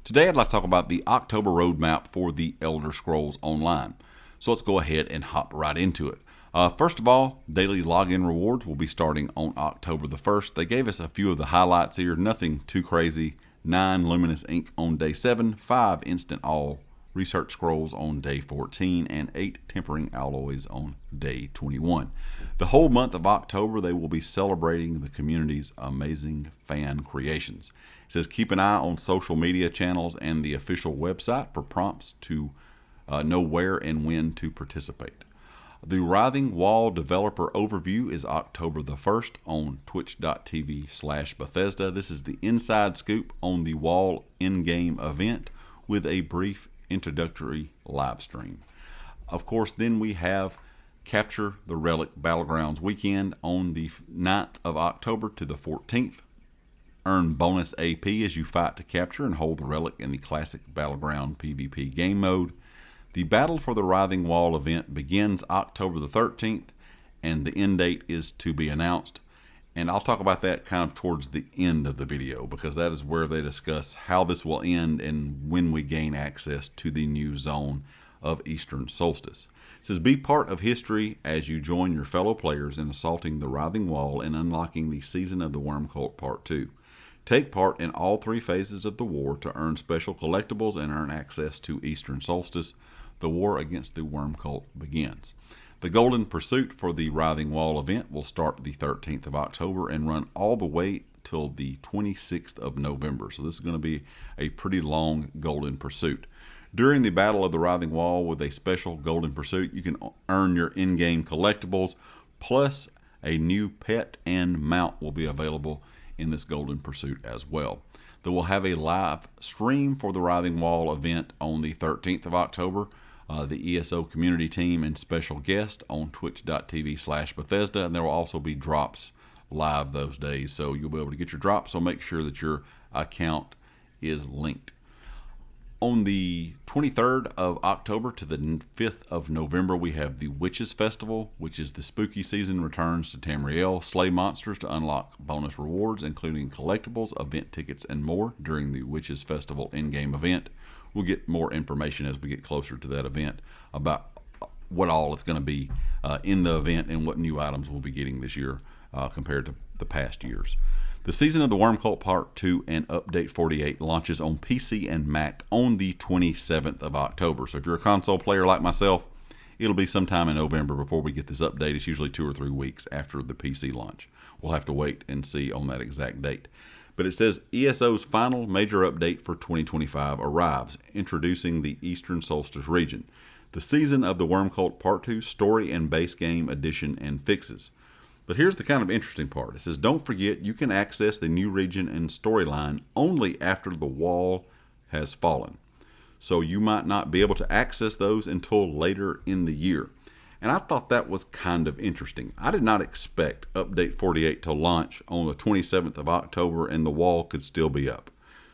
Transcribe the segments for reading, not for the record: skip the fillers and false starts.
Today I'd like to talk about the October roadmap for the Elder Scrolls Online. So let's go ahead and hop right into it. First of all, daily login rewards will be starting on October the 1st. They gave us a few of the highlights here, nothing too crazy. 9 Luminous Ink on day 7, 5 Instant All Research Scrolls on day 14, and 8 Tempering Alloys on day 21. The whole month of October, they will be celebrating the community's amazing fan creations. It says keep an eye on social media channels and the official website for prompts to know where and when to participate. The Writhing Wall developer overview is October the 1st on twitch.tv/Bethesda. This is the inside scoop on the Wall in-game event with a brief introductory live stream. Of course, then we have Capture the Relic Battlegrounds weekend on the 9th of October to the 14th. Earn bonus AP as you fight to capture and hold the relic in the classic Battleground PvP game mode. The Battle for the Writhing Wall event begins October the 13th, and the end date is to be announced. And I'll talk about that kind of towards the end of the video, because that is where they discuss how this will end and when we gain access to the new zone of Eastern Solstice. It says, be part of history as you join your fellow players in assaulting the Writhing Wall and unlocking the Season of the Worm Cult Part 2. Take part in all 3 phases of the war to earn special collectibles and earn access to Eastern Solstice. The war against the Worm Cult begins. The Golden Pursuit for the Writhing Wall event will start the 13th of October and run all the way till the 26th of November. So this is going to be a pretty long Golden Pursuit. During the Battle of the Writhing Wall with a special Golden Pursuit, you can earn your in-game collectibles, plus a new pet and mount will be available in this Golden Pursuit as well. They will have a live stream for the Writhing Wall event on the 13th of October. The ESO community team and special guest on twitch.tv/Bethesda, and there will also be drops live those days, so you'll be able to get your drops, so make sure that your account is linked. On the 23rd of October to the 5th of November, we have the Witches Festival, which is the spooky season returns to Tamriel. Slay monsters to unlock bonus rewards, including collectibles, event tickets, and more during the Witches Festival in-game event. We'll get more information as we get closer to that event about what all it's going to be in the event and what new items we'll be getting this year compared to the past years. The Season of the Worm Cult Part 2 and Update 48 launches on PC and Mac on the 27th of October. So if you're a console player like myself, it'll be sometime in November before we get this update. It's usually 2 or 3 weeks after the PC launch. We'll have to wait and see on that exact date. But it says ESO's final major update for 2025 arrives, introducing the Eastern Solstice region. The Season of the Worm Cult Part 2 story and base game addition and fixes. But here's the kind of interesting part. It says, don't forget you can access the new region and storyline only after the wall has fallen. So you might not be able to access those until later in the year. And I thought that was kind of interesting. I did not expect Update 48 to launch on the 27th of October and the wall could still be up.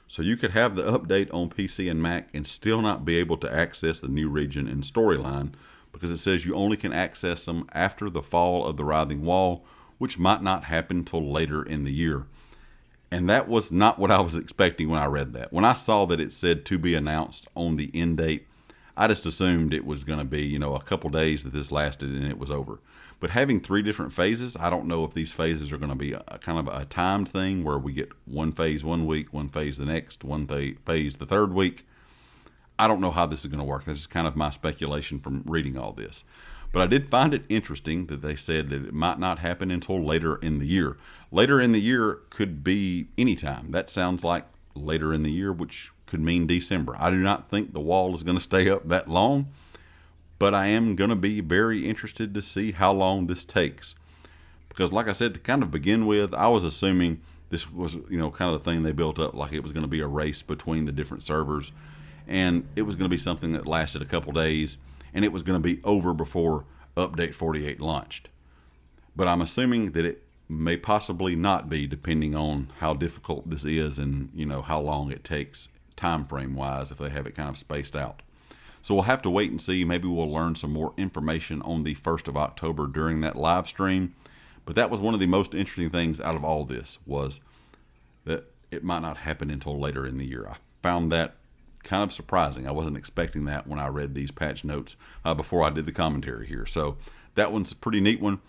So you could have the update on PC and Mac and still not be able to access the new region and storyline, because it says you only can access them after the fall of the Writhing Wall, which might not happen until later in the year. And that was not what I was expecting when I read that. When I saw that it said to be announced on the end date, I just assumed it was going to be, a couple days that this lasted and it was over. But having 3 different phases, I don't know if these phases are going to be a kind of a timed thing where we get one phase 1 week, one phase the next, one phase the 3rd week. I don't know how this is going to work. This is kind of my speculation from reading all this. But I did find it interesting that they said that it might not happen until later in the year. Later in the year could be anytime. That sounds like later in the year, which could mean December. I do not think the wall is going to stay up that long, but I am going to be very interested to see how long this takes. Because like I said, to kind of begin with, I was assuming this was, kind of the thing they built up, like it was going to be a race between the different servers, and it was going to be something that lasted a couple days, and it was going to be over before Update 48 launched. But I'm assuming that it may possibly not be, depending on how difficult this is and how long it takes time frame wise if they have it kind of spaced out. So we'll have to wait and see. Maybe we'll learn some more information on the 1st of October during that live stream. But that was one of the most interesting things out of all this, was that it might not happen until later in the year. I found that kind of surprising. I wasn't expecting that when I read these patch notes before I did the commentary here. So that one's a pretty neat one.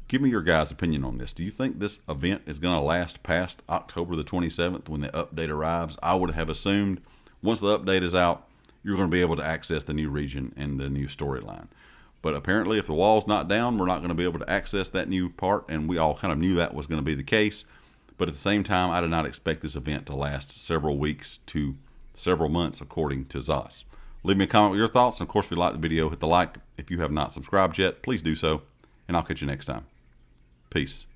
Give me your guys' opinion on this. Do you think this event is going to last past October the 27th when the update arrives? I would have assumed once the update is out, you're going to be able to access the new region and the new storyline. But apparently if the wall's not down, we're not going to be able to access that new part, and we all kind of knew that was going to be the case. But at the same time, I did not expect this event to last several weeks to several months, according to Zos. Leave me a comment with your thoughts, and of course, if you like the video, hit the like. If you have not subscribed yet, please do so, and I'll catch you next time. Peace.